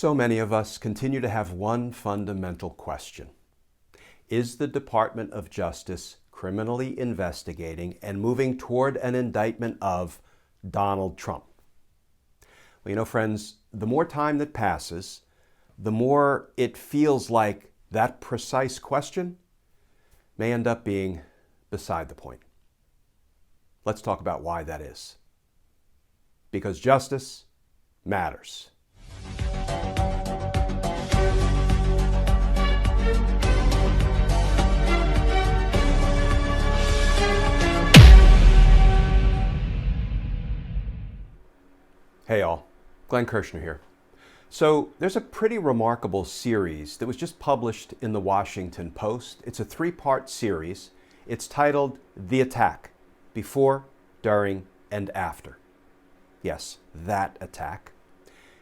So many of us continue to have one fundamental question. Is the Department of Justice criminally investigating and moving toward an indictment of Donald Trump? Well, you know, friends, the more time that passes, the more it feels like that precise question may end up being beside the point. Let's talk about why that is. Because justice matters. Hey all, Glenn Kirshner here. So there's a pretty remarkable series that was just published in the Washington Post. It's a three-part series. It's titled The Attack: Before, During, and After. Yes, that attack.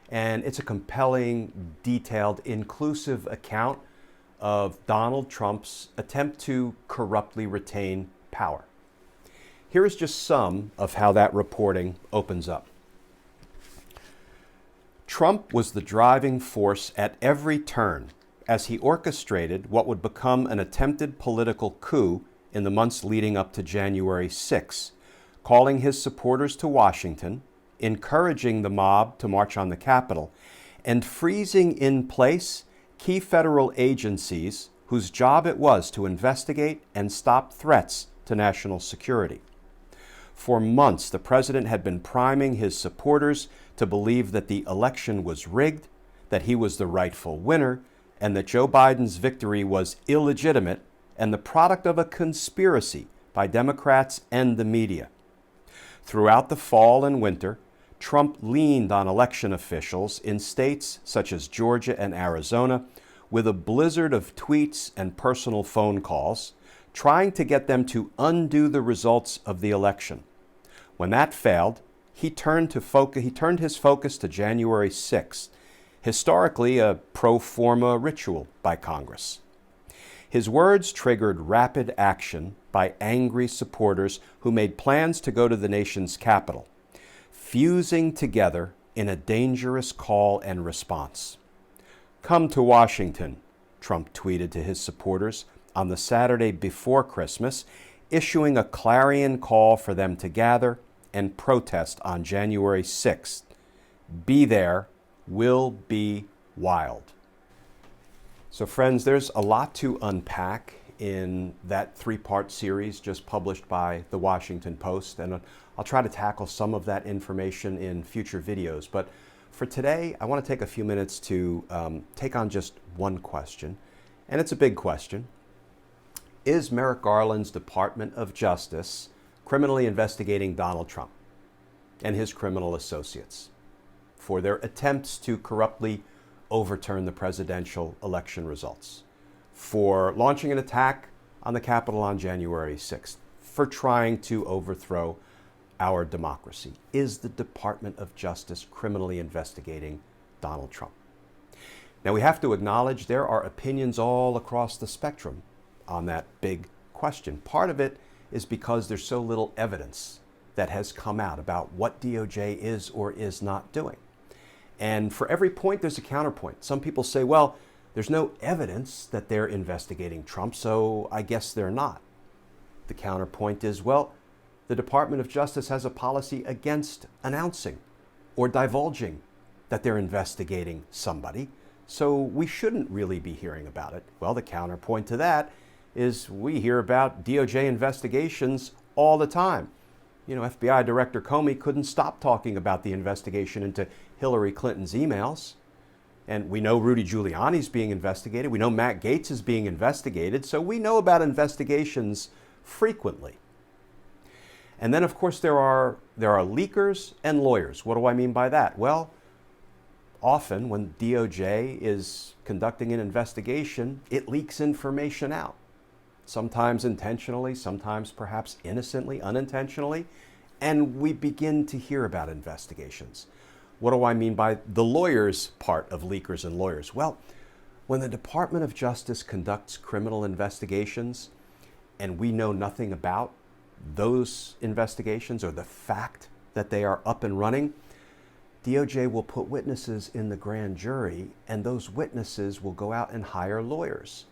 And it's a compelling, detailed, inclusive account of Donald Trump's attempt to corruptly retain power. Here is just some of how that reporting opens up. Trump was the driving force at every turn as he orchestrated what would become an attempted political coup in the months leading up to January 6, calling his supporters to Washington, encouraging the mob to march on the Capitol, and freezing in place key federal agencies whose job it was to investigate and stop threats to national security. For months, the president had been priming his supporters to believe that the election was rigged, that he was the rightful winner, and that Joe Biden's victory was illegitimate and the product of a conspiracy by Democrats and the media. Throughout the fall and winter, Trump leaned on election officials in states such as Georgia and Arizona with a blizzard of tweets and personal phone calls, trying to get them to undo the results of the election. When that failed, he turned his focus to January 6th, historically a pro forma ritual by Congress. His words triggered rapid action by angry supporters who made plans to go to the nation's capital, fusing together in a dangerous call and response. "Come to Washington," Trump tweeted to his supporters on the Saturday before Christmas, issuing a clarion call for them to gather and protest on January 6th. Be there, will be wild. So friends, there's a lot to unpack in that three-part series just published by the Washington Post, and I'll try to tackle some of that information in future videos. But for today, I want to take a few minutes to take on just one question, and it's a big question. Is Merrick Garland's Department of Justice criminally investigating Donald Trump and his criminal associates for their attempts to corruptly overturn the presidential election results, for launching an attack on the Capitol on January 6th, for trying to overthrow our democracy? Is the Department of Justice criminally investigating Donald Trump? Now, we have to acknowledge there are opinions all across the spectrum on that big question. Part of it is because there's so little evidence that has come out about what DOJ is or is not doing. And for every point, there's a counterpoint. Some people say, well, there's no evidence that they're investigating Trump, so I guess they're not. The counterpoint is, well, the Department of Justice has a policy against announcing or divulging that they're investigating somebody, so we shouldn't really be hearing about it. Well, the counterpoint to that is we hear about DOJ investigations all the time. You know, FBI Director Comey couldn't stop talking about the investigation into Hillary Clinton's emails. And we know Rudy Giuliani's being investigated. We know Matt Gaetz is being investigated. So we know about investigations frequently. And then, of course, there are leakers and lawyers. What do I mean by that? Well, often when DOJ is conducting an investigation, it leaks information out. Sometimes intentionally, sometimes perhaps innocently, unintentionally, and we begin to hear about investigations. What do I mean by the lawyers part of leakers and lawyers? Well, when the Department of Justice conducts criminal investigations and we know nothing about those investigations or the fact that they are up and running, DOJ will put witnesses in the grand jury, and those witnesses will go out and hire lawyers.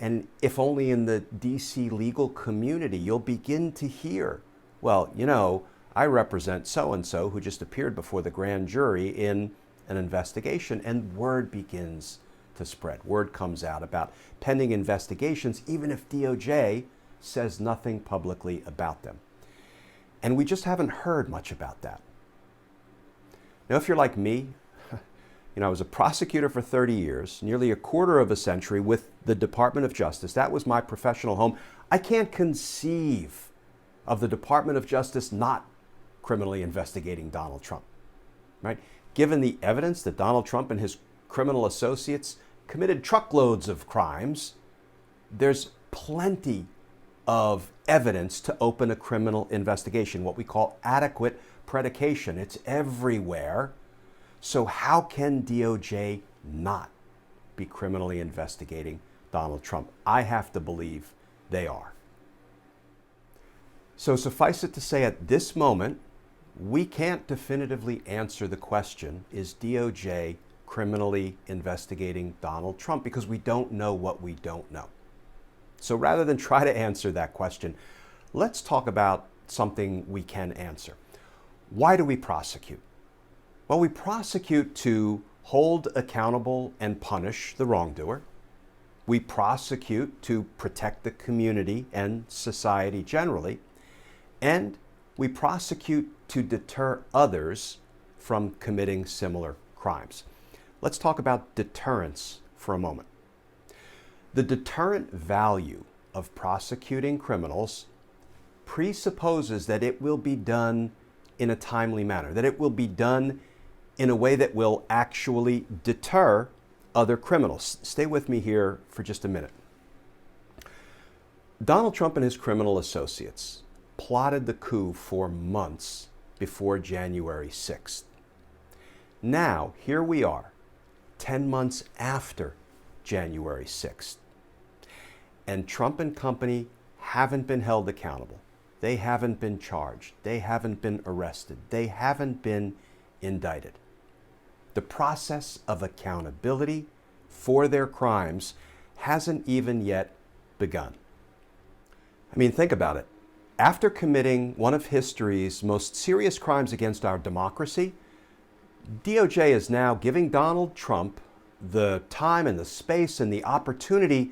And if only in the DC legal community, you'll begin to hear, well, you know, I represent so-and-so who just appeared before the grand jury in an investigation, and word begins to spread. Word comes out about pending investigations, even if DOJ says nothing publicly about them. And we just haven't heard much about that. Now, if you're like me, I was a prosecutor for 30 years, nearly a quarter of a century with the Department of Justice. That was my professional home. I can't conceive of the Department of Justice not criminally investigating Donald Trump, right? Given the evidence that Donald Trump and his criminal associates committed truckloads of crimes, there's plenty of evidence to open a criminal investigation, what we call adequate predication. It's everywhere. So how can DOJ not be criminally investigating Donald Trump? I have to believe they are. So suffice it to say, at this moment, we can't definitively answer the question, is DOJ criminally investigating Donald Trump? Because we don't know what we don't know. So rather than try to answer that question, let's talk about something we can answer. Why do we prosecute? Well, we prosecute to hold accountable and punish the wrongdoer. We prosecute to protect the community and society generally. And we prosecute to deter others from committing similar crimes. Let's talk about deterrence for a moment. The deterrent value of prosecuting criminals presupposes that it will be done in a timely manner, that it will be done in a way that will actually deter other criminals. Stay with me here for just a minute. Donald Trump and his criminal associates plotted the coup for months before January 6th. Now, here we are, 10 months after January 6th. And Trump and company haven't been held accountable. They haven't been charged. They haven't been arrested. They haven't been indicted. The process of accountability for their crimes hasn't even yet begun. I mean, think about it. After committing one of history's most serious crimes against our democracy, DOJ is now giving Donald Trump the time and the space and the opportunity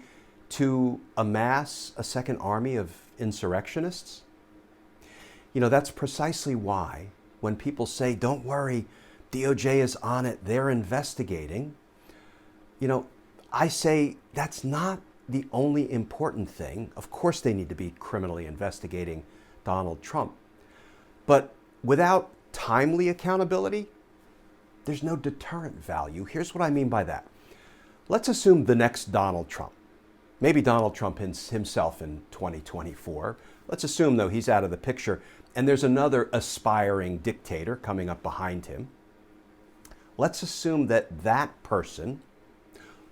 to amass a second army of insurrectionists. You know, that's precisely why when people say, don't worry, DOJ is on it, they're investigating, I say that's not the only important thing. Of course they need to be criminally investigating Donald Trump. But without timely accountability, there's no deterrent value. Here's what I mean by that. Let's assume the next Donald Trump, maybe Donald Trump himself in 2024. Let's assume, though, he's out of the picture and there's another aspiring dictator coming up behind him. Let's assume that that person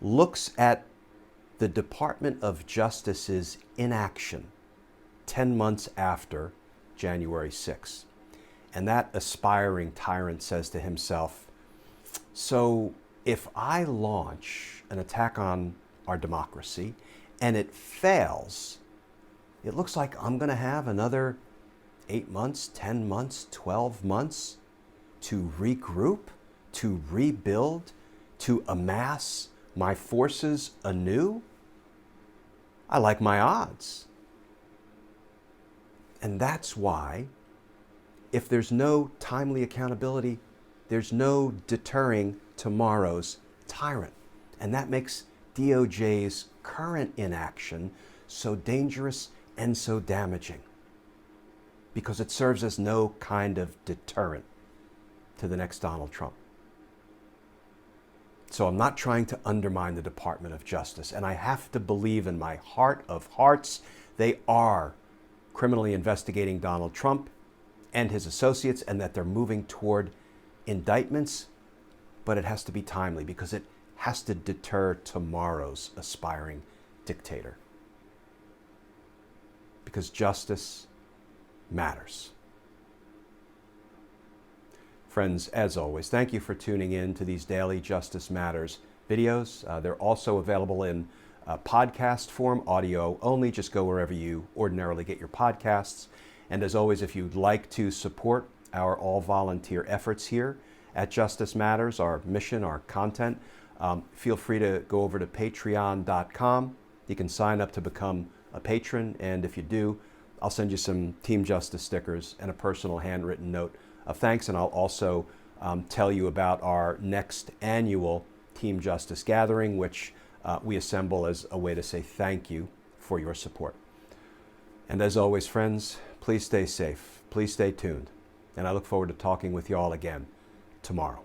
looks at the Department of Justice's inaction 10 months after January 6th. And that aspiring tyrant says to himself, so if I launch an attack on our democracy and it fails, it looks like I'm going to have another 8 months, 10 months, 12 months to regroup, to rebuild, to amass my forces anew. I like my odds. And that's why, if there's no timely accountability, there's no deterring tomorrow's tyrant. And that makes DOJ's current inaction so dangerous and so damaging, because it serves as no kind of deterrent to the next Donald Trump. So I'm not trying to undermine the Department of Justice, and I have to believe in my heart of hearts they are criminally investigating Donald Trump and his associates, and that they're moving toward indictments, but it has to be timely because it has to deter tomorrow's aspiring dictator. Because justice matters. Friends, as always, thank you for tuning in to these daily Justice Matters videos. They're also available in podcast form, audio only. Just go wherever you ordinarily get your podcasts. And as always, if you'd like to support our all-volunteer efforts here at Justice Matters, our mission, our content, feel free to go over to patreon.com. You can sign up to become a patron, and if you do, I'll send you some Team Justice stickers and a personal handwritten note of thanks, and I'll also tell you about our next annual Team Justice gathering, which we assemble as a way to say thank you for your support. And as always, friends, please stay safe, please stay tuned, and I look forward to talking with you all again tomorrow.